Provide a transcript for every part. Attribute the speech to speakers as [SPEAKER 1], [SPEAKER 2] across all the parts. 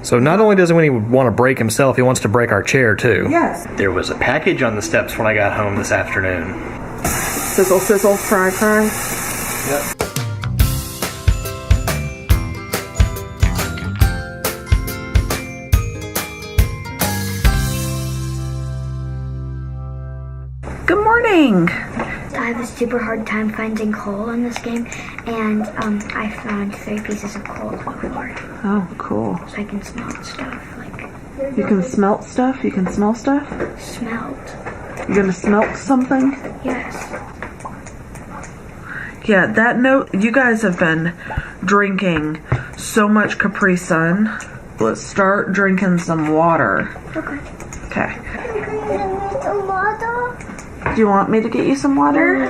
[SPEAKER 1] So not only doesn't he want to break himself, he wants to break our chair too.
[SPEAKER 2] Yes.
[SPEAKER 1] There was a package on the steps when I got home this afternoon.
[SPEAKER 2] Sizzle, sizzle, fry, fry.
[SPEAKER 1] Yep.
[SPEAKER 2] Good morning.
[SPEAKER 3] I have a super hard time finding coal in this game, and I found 3 pieces of coal on the floor.
[SPEAKER 2] Oh, cool.
[SPEAKER 3] So I can smelt stuff, like...
[SPEAKER 2] You can smelt stuff? You can smell stuff?
[SPEAKER 3] Smelt.
[SPEAKER 2] You're gonna smelt something?
[SPEAKER 3] Yes.
[SPEAKER 2] Yeah, that note, you guys have been drinking so much Capri Sun. Let's start drinking some water.
[SPEAKER 3] Okay.
[SPEAKER 2] Okay. Do you want me to get you some water?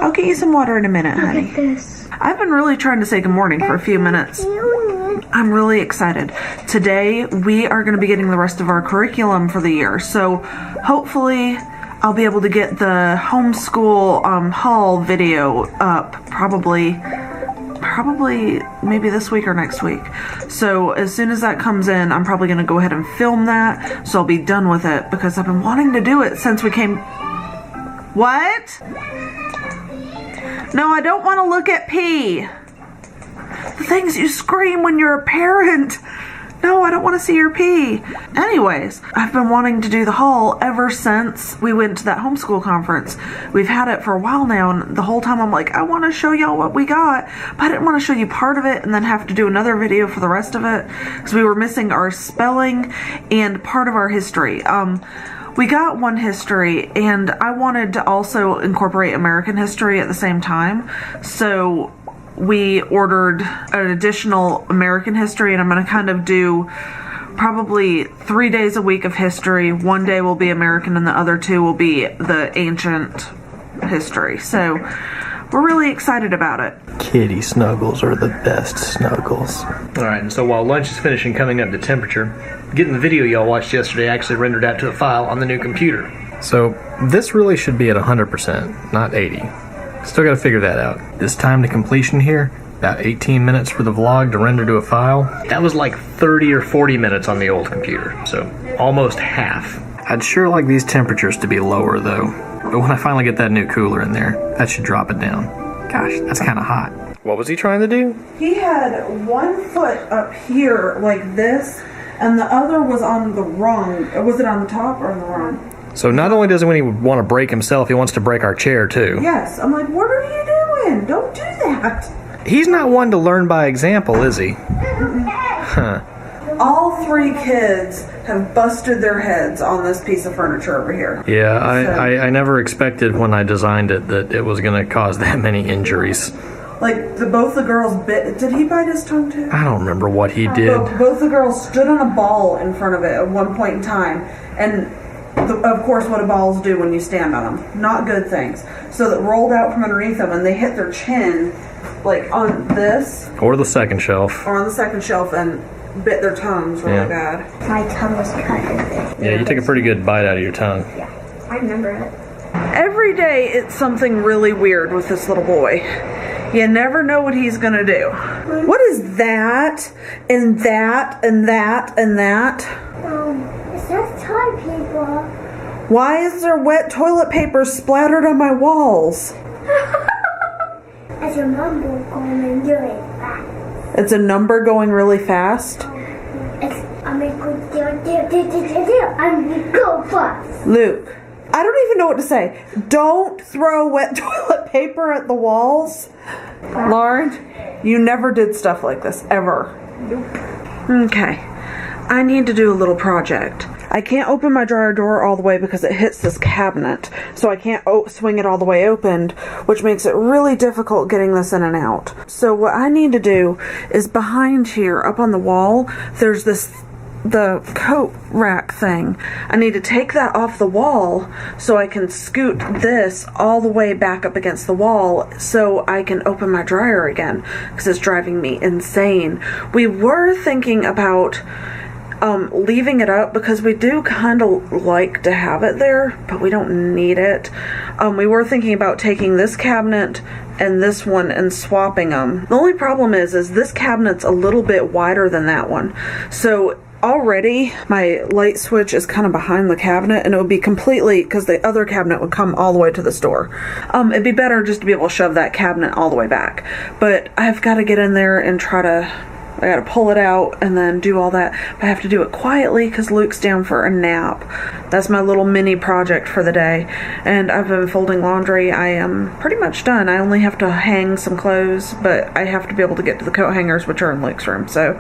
[SPEAKER 2] I'll get you some water in a minute, honey.
[SPEAKER 3] Look at this.
[SPEAKER 2] I've been really trying to say good morning for a few minutes. I'm really excited. Today, we are going to be getting the rest of our curriculum for the year. So, hopefully, I'll be able to get the homeschool haul video up probably maybe this week or next week. So as soon as that comes in, I'm probably going to go ahead and film that, so I'll be done with it, because I've been wanting to do it since we came... What? No, I don't want to look at pee. The things you scream when you're a parent. No, I don't want to see your pee. Anyways, I've been wanting to do the haul ever since we went to that homeschool conference. We've had it for a while now, and the whole time I'm like, I want to show y'all what we got, but I didn't want to show you part of it and then have to do another video for the rest of it, because we were missing our spelling and part of our history. We got one history, and I wanted to also incorporate American history at the same time, so we ordered an additional American history, and I'm going to kind of do probably 3 days a week of history. One day will be American, and the other 2 will be the ancient history. So we're really excited about it.
[SPEAKER 1] Kitty snuggles are the best snuggles. Alright, and so while lunch is finishing coming up to temperature, getting the video y'all watched yesterday actually rendered out to a file on the new computer. So this really should be at 100%, not 80. Still gotta figure that out. This time to completion here, about 18 minutes for the vlog to render to a file. That was like 30 or 40 minutes on the old computer, so almost half. I'd sure like these temperatures to be lower though, but when I finally get that new cooler in there, that should drop it down. Gosh, that's kinda hot. What was he trying to do?
[SPEAKER 2] He had one foot up here like this, and the other was on the rung. Was it on the top or on the rung?
[SPEAKER 1] So not only doesn't he want to break himself, he wants to break our chair too.
[SPEAKER 2] Yes. I'm like, what are you doing? Don't do that.
[SPEAKER 1] He's not one to learn by example, is he? Huh.
[SPEAKER 2] All 3 kids have busted their heads on this piece of furniture over here.
[SPEAKER 1] Yeah, I never expected when I designed it that it was going to cause that many injuries.
[SPEAKER 2] Like, both the girls bit... Did he bite his tongue too?
[SPEAKER 1] I don't remember what he did.
[SPEAKER 2] Both the girls stood on a ball in front of it at one point in time, and... of course, what do balls do when you stand on them? Not good things. So that rolled out from underneath them, and they hit their chin, like on this.
[SPEAKER 1] Or the second shelf.
[SPEAKER 2] Or on the second shelf, and bit their tongues really bad.
[SPEAKER 3] My tongue was cut a bit.
[SPEAKER 1] Yeah, you took a pretty good bite out of your tongue.
[SPEAKER 3] Yeah, I remember it.
[SPEAKER 2] Every day, it's something really weird with this little boy. You never know what he's gonna do. What is that? And that, and that, and that?
[SPEAKER 3] It's just toilet paper.
[SPEAKER 2] Why is there wet toilet paper splattered on my walls?
[SPEAKER 3] It's a number going really fast.
[SPEAKER 2] It's a number going really fast?
[SPEAKER 3] I'm gonna go fast.
[SPEAKER 2] Luke, I don't even know what to say. Don't throw wet toilet paper at the walls. Lauren, you never did stuff like this, ever.
[SPEAKER 3] Nope.
[SPEAKER 2] Okay. I need to do a little project. I can't open my dryer door all the way because it hits this cabinet, so I can't swing it all the way opened, which makes it really difficult getting this in and out. So what I need to do is behind here, up on the wall, there's the coat rack thing. I need to take that off the wall so I can scoot this all the way back up against the wall so I can open my dryer again, because it's driving me insane. We were thinking about leaving it up because we do kind of like to have it there, but we don't need it. We were thinking about taking this cabinet and this one and swapping them. The only problem is this cabinet's a little bit wider than that one. So already my light switch is kind of behind the cabinet, and it would be completely, because the other cabinet would come all the way to the store. It'd be better just to be able to shove that cabinet all the way back. But I've got to get in there and I got to pull it out and then do all that. But I have to do it quietly because Luke's down for a nap. That's my little mini project for the day. And I've been folding laundry. I am pretty much done. I only have to hang some clothes, but I have to be able to get to the coat hangers, which are in Luke's room. So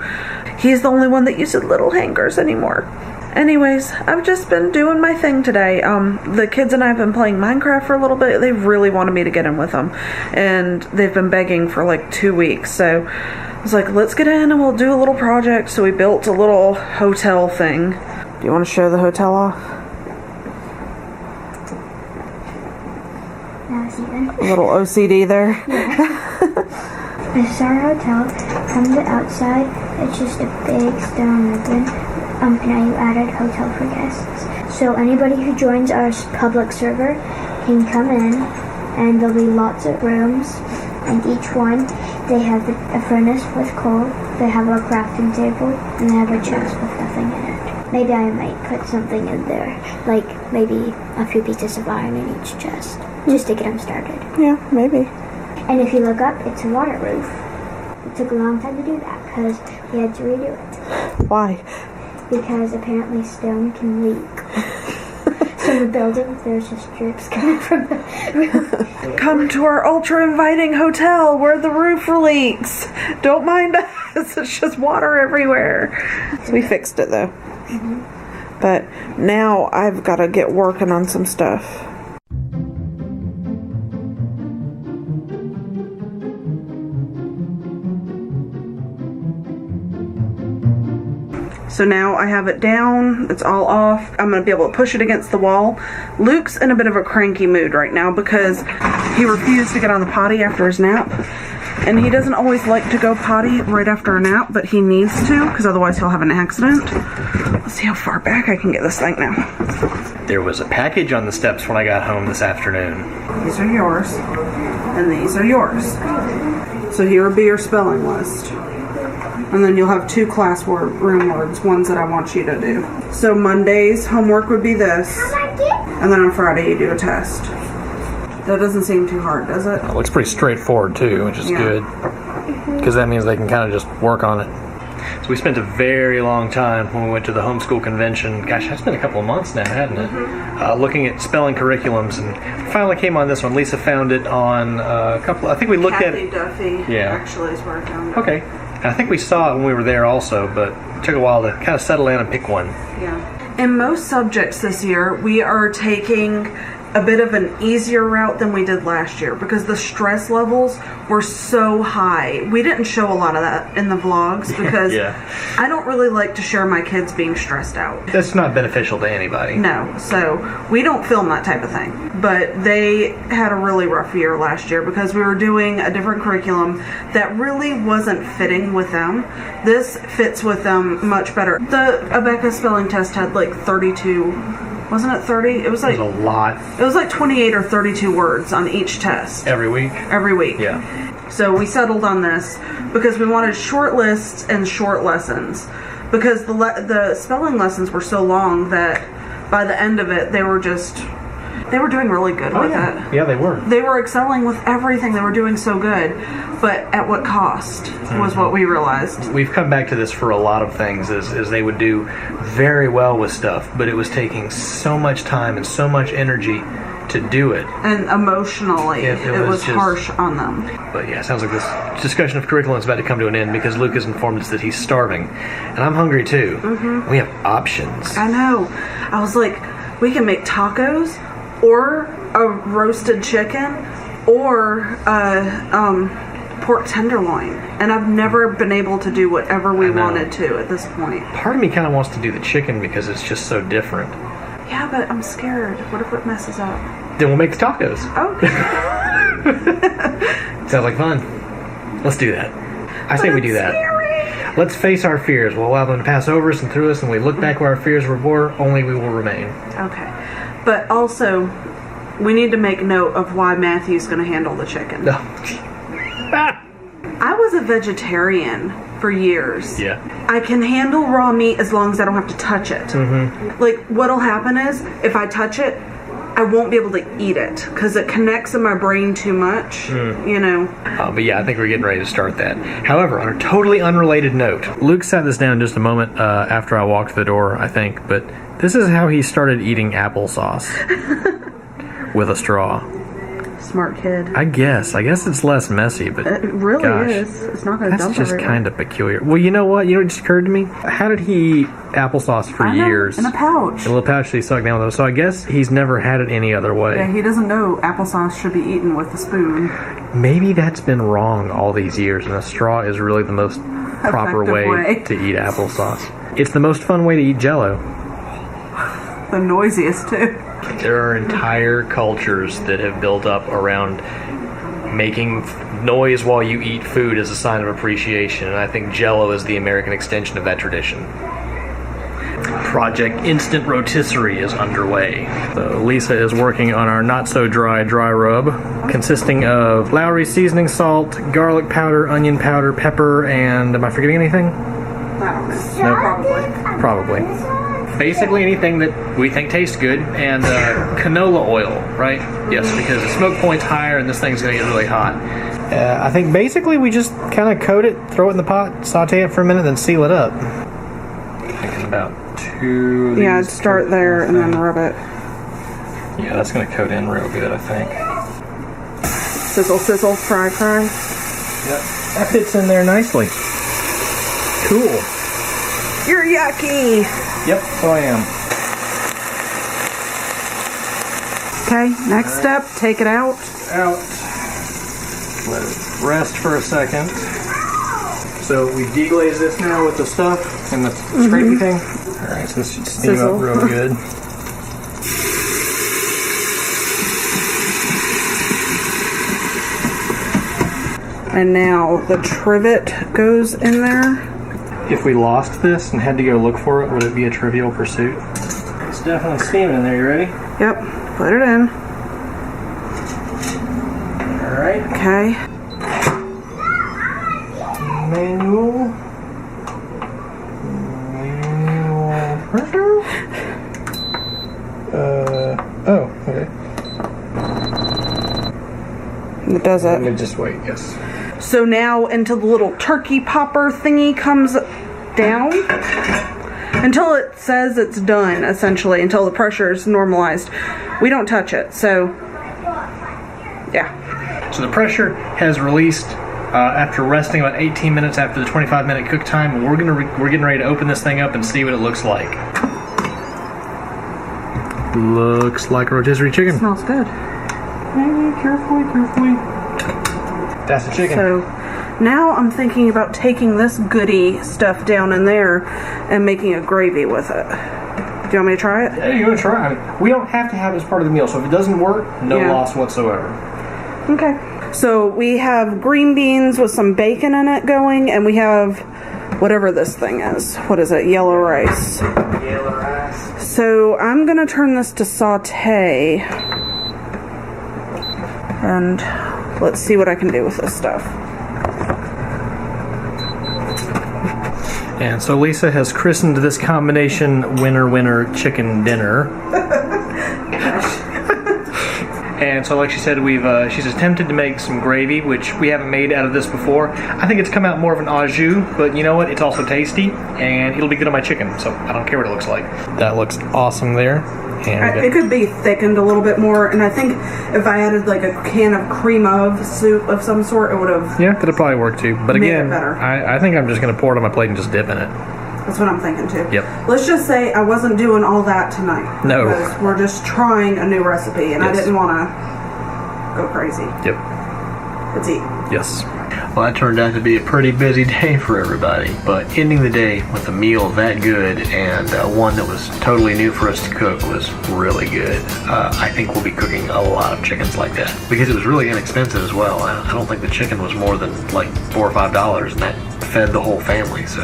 [SPEAKER 2] he's the only one that uses little hangers anymore. Anyways, I've just been doing my thing today. The kids and I have been playing Minecraft for a little bit. They really wanted me to get in with them. And they've been begging for like 2 weeks. So I was like, let's get in and we'll do a little project. So we built a little hotel thing. Do you want to show the hotel off? A little OCD there.
[SPEAKER 3] Yeah. This is our hotel. From the outside, it's just a big stone ribbon. And I added hotel for guests. So anybody who joins our public server can come in, and there'll be lots of rooms. And each one, they have a furnace with coal, they have a crafting table, and they have a chest with nothing in it. Maybe I might put something in there, like maybe a few pieces of iron in each chest, just to get them started.
[SPEAKER 2] Yeah, maybe.
[SPEAKER 3] And if you look up, it's a water roof. It took a long time to do that, because we had to redo it.
[SPEAKER 2] Why?
[SPEAKER 3] Because apparently stone can leak. So the building, there's just drips coming from the roof.
[SPEAKER 2] Come to our ultra inviting hotel where the roof leaks. Don't mind us. It's just water everywhere. We fixed it though. Mm-hmm. But now I've got to get working on some stuff. So now I have it down, it's all off. I'm going to be able to push it against the wall. Luke's in a bit of a cranky mood right now because he refused to get on the potty after his nap. And he doesn't always like to go potty right after a nap, but he needs to because otherwise he'll have an accident. Let's see how far back I can get this thing now.
[SPEAKER 1] There was a package on the steps when I got home this afternoon.
[SPEAKER 2] These are yours, and these are yours. So here will be your spelling list. And then you'll have 2 room words, ones that I want you to do. So Monday's homework would be this. And then on Friday you do a test. That doesn't seem too hard, does it?
[SPEAKER 1] It looks pretty straightforward too, which is good. Because that means they can kind of just work on it. So we spent a very long time when we went to the homeschool convention. Gosh, that's been a couple of months now, hasn't it? Looking at spelling curriculums, and finally came on this one. Lisa found it on a couple. I think we looked at it.
[SPEAKER 2] Kathy Duffy.
[SPEAKER 1] Yeah.
[SPEAKER 2] Actually, is where I found it.
[SPEAKER 1] Okay. I think we saw it when we were there also, but it took a while to kind of settle in and pick one.
[SPEAKER 2] Yeah. In most subjects this year, we are taking a bit of an easier route than we did last year because the stress levels were so high. We didn't show a lot of that in the vlogs because I don't really like to share my kids being stressed out.
[SPEAKER 1] That's not beneficial to anybody.
[SPEAKER 2] No, so we don't film that type of thing. But they had a really rough year last year because we were doing a different curriculum that really wasn't fitting with them. This fits with them much better. The Abeka spelling test had like 32... Wasn't it 30? It was like
[SPEAKER 1] a lot.
[SPEAKER 2] It was like 28 or 32 words on each test.
[SPEAKER 1] Every week?
[SPEAKER 2] Every week.
[SPEAKER 1] Yeah.
[SPEAKER 2] So we settled on this because we wanted short lists and short lessons. Because the spelling lessons were so long that by the end of it, they were doing really good with it.
[SPEAKER 1] Yeah, they were.
[SPEAKER 2] They were excelling with everything. They were doing so good. But at what cost was what we realized.
[SPEAKER 1] We've come back to this for a lot of things, is they would do very well with stuff, but it was taking so much time and so much energy to do it.
[SPEAKER 2] And emotionally, it was just harsh on them.
[SPEAKER 1] But yeah, it sounds like this discussion of curriculum is about to come to an end because Luke has informed us that he's starving. And I'm hungry too. Mm-hmm. We have options.
[SPEAKER 2] I know. I was like, we can make tacos, or a roasted chicken, or pork tenderloin. And I've never been able to do whatever we wanted to at this point.
[SPEAKER 1] Part of me kind of wants to do the chicken because it's just so different.
[SPEAKER 2] Yeah, but I'm scared. What if it messes up?
[SPEAKER 1] Then we'll make the tacos.
[SPEAKER 2] Okay.
[SPEAKER 1] Sounds like fun. Let's do that. I say we do that. Let's face our fears. We'll allow them to pass over us and through us, and we look back where our fears were, only we will remain.
[SPEAKER 2] Okay. But also, we need to make note of why Matthew's going to handle the chicken.
[SPEAKER 1] No.
[SPEAKER 2] I was a vegetarian for years.
[SPEAKER 1] Yeah.
[SPEAKER 2] I can handle raw meat as long as I don't have to touch it.
[SPEAKER 1] Mm-hmm.
[SPEAKER 2] Like, what'll happen is, if I touch it, I won't be able to eat it because it connects in my brain too much, you know.
[SPEAKER 1] But yeah, I think we're getting ready to start that. However, on a totally unrelated note, Luke sat this down just a moment after I walked the door, I think, but this is how he started eating applesauce with a straw.
[SPEAKER 2] Smart kid.
[SPEAKER 1] I guess it's less messy, but
[SPEAKER 2] it really
[SPEAKER 1] gosh,
[SPEAKER 2] is. It's not going to dump
[SPEAKER 1] that's just
[SPEAKER 2] everywhere.
[SPEAKER 1] kind of peculiar. Well, you know what? You know what just occurred to me? How did he eat applesauce for years?
[SPEAKER 2] In a pouch.
[SPEAKER 1] A little pouch that he sucked down with those. So I guess he's never had it any other way.
[SPEAKER 2] Yeah, he doesn't know applesauce should be eaten with a spoon.
[SPEAKER 1] Maybe that's been wrong all these years, and a straw is really the most proper way to eat applesauce. It's the most fun way to eat Jell-O.
[SPEAKER 2] The noisiest, too.
[SPEAKER 1] There are entire cultures that have built up around making noise while you eat food as a sign of appreciation, and I think Jell-O is the American extension of that tradition. Project Instant Rotisserie is underway. So Lisa is working on our not-so-dry rub, consisting of Lowry seasoning salt, garlic powder, onion powder, pepper, and am I forgetting anything?
[SPEAKER 2] I don't know.
[SPEAKER 1] No, probably. Basically anything that we think tastes good, and canola oil, right? Yes, because the smoke point's higher and this thing's going to get really hot. I think basically we just kind of coat it, throw it in the pot, saute it for a minute, then seal it up. Thinking about 2 of these.
[SPEAKER 2] Yeah, I'd start there and then rub it.
[SPEAKER 1] Yeah, that's going to coat in real good, I think.
[SPEAKER 2] Sizzle, sizzle, fry, fry.
[SPEAKER 1] Yep, that fits in there nicely. Cool.
[SPEAKER 2] You're yucky!
[SPEAKER 1] Yep, so I am.
[SPEAKER 2] Okay, next step, take it out.
[SPEAKER 1] Out. Let it rest for a second. So we deglaze this now with the stuff and the scrapey thing. Alright, so this should steam up real good.
[SPEAKER 2] And now the trivet goes in there.
[SPEAKER 1] If we lost this and had to go look for it, would it be a trivial pursuit? It's definitely steaming in there. You ready?
[SPEAKER 2] Yep, put it in.
[SPEAKER 1] Alright.
[SPEAKER 2] Okay.
[SPEAKER 1] Manual pressure? Oh, okay.
[SPEAKER 2] It does
[SPEAKER 1] Let
[SPEAKER 2] it.
[SPEAKER 1] me just wait, yes.
[SPEAKER 2] So now until the little turkey popper thingy comes down, until it says it's done, essentially, until the pressure is normalized, we don't touch it. So, yeah.
[SPEAKER 1] So the pressure has released after resting about 18 minutes after the 25-minute cook time. We're getting ready to open this thing up and see what it looks like. Looks like a rotisserie chicken.
[SPEAKER 2] Smells good.
[SPEAKER 1] Carefully. That's the chicken.
[SPEAKER 2] So now I'm thinking about taking this goody stuff down in there and making a gravy with it. Do you want me to try it?
[SPEAKER 1] Yeah, you want to try it? We don't have to have it as part of the meal, so if it doesn't work, no loss whatsoever.
[SPEAKER 2] Okay. So we have green beans with some bacon in it going, and we have whatever this thing is. What is it? Yellow rice.
[SPEAKER 1] Yellow rice.
[SPEAKER 2] So I'm going to turn this to saute. And let's see what I can do with this stuff.
[SPEAKER 1] And so Lisa has christened this combination winner chicken dinner. And so like she said, she's attempted to make some gravy, which we haven't made out of this before. I think it's come out more of an au jus, but you know what? It's also tasty, and it'll be good on my chicken, so I don't care what it looks like. That looks awesome there. And
[SPEAKER 2] it could be thickened a little bit more, and I think if I added like a can of cream of soup of some sort, it would have.
[SPEAKER 1] Yeah, that'd probably work too. But
[SPEAKER 2] made
[SPEAKER 1] again,
[SPEAKER 2] it better.
[SPEAKER 1] I think I'm just going to pour it on my plate and just dip in it.
[SPEAKER 2] That's what I'm thinking too.
[SPEAKER 1] Yep.
[SPEAKER 2] Let's just say I wasn't doing all that tonight.
[SPEAKER 1] No.
[SPEAKER 2] Because we're just trying a new recipe, and I didn't want to go crazy.
[SPEAKER 1] Yep.
[SPEAKER 2] Let's eat.
[SPEAKER 1] Yes. Well, that turned out to be a pretty busy day for everybody, but ending the day with a meal that good and one that was totally new for us to cook was really good. I think we'll be cooking a lot of chickens like that because it was really inexpensive as well. I don't think the chicken was more than like $4 or $5, and that fed the whole family, so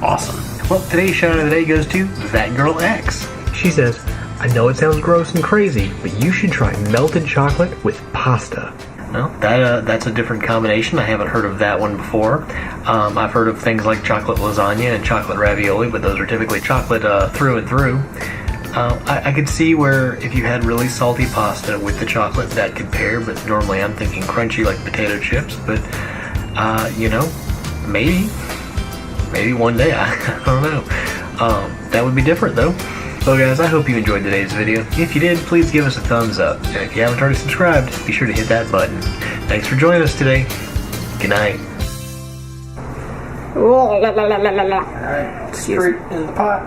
[SPEAKER 1] awesome. Well, today's shout out of the day goes to That Girl X. She says, I know it sounds gross and crazy, but you should try melted chocolate with pasta. Well, that's a different combination. I haven't heard of that one before. I've heard of things like chocolate lasagna and chocolate ravioli, but those are typically chocolate through and through. I could see where if you had really salty pasta with the chocolate, that could pair, but normally I'm thinking crunchy like potato chips. But, maybe one day, I don't know. That would be different though. So guys, I hope you enjoyed today's video. If you did, please give us a thumbs up. And if you haven't already subscribed, be sure to hit that button. Thanks for joining us today. Good night.
[SPEAKER 2] Alright, straight in the pot.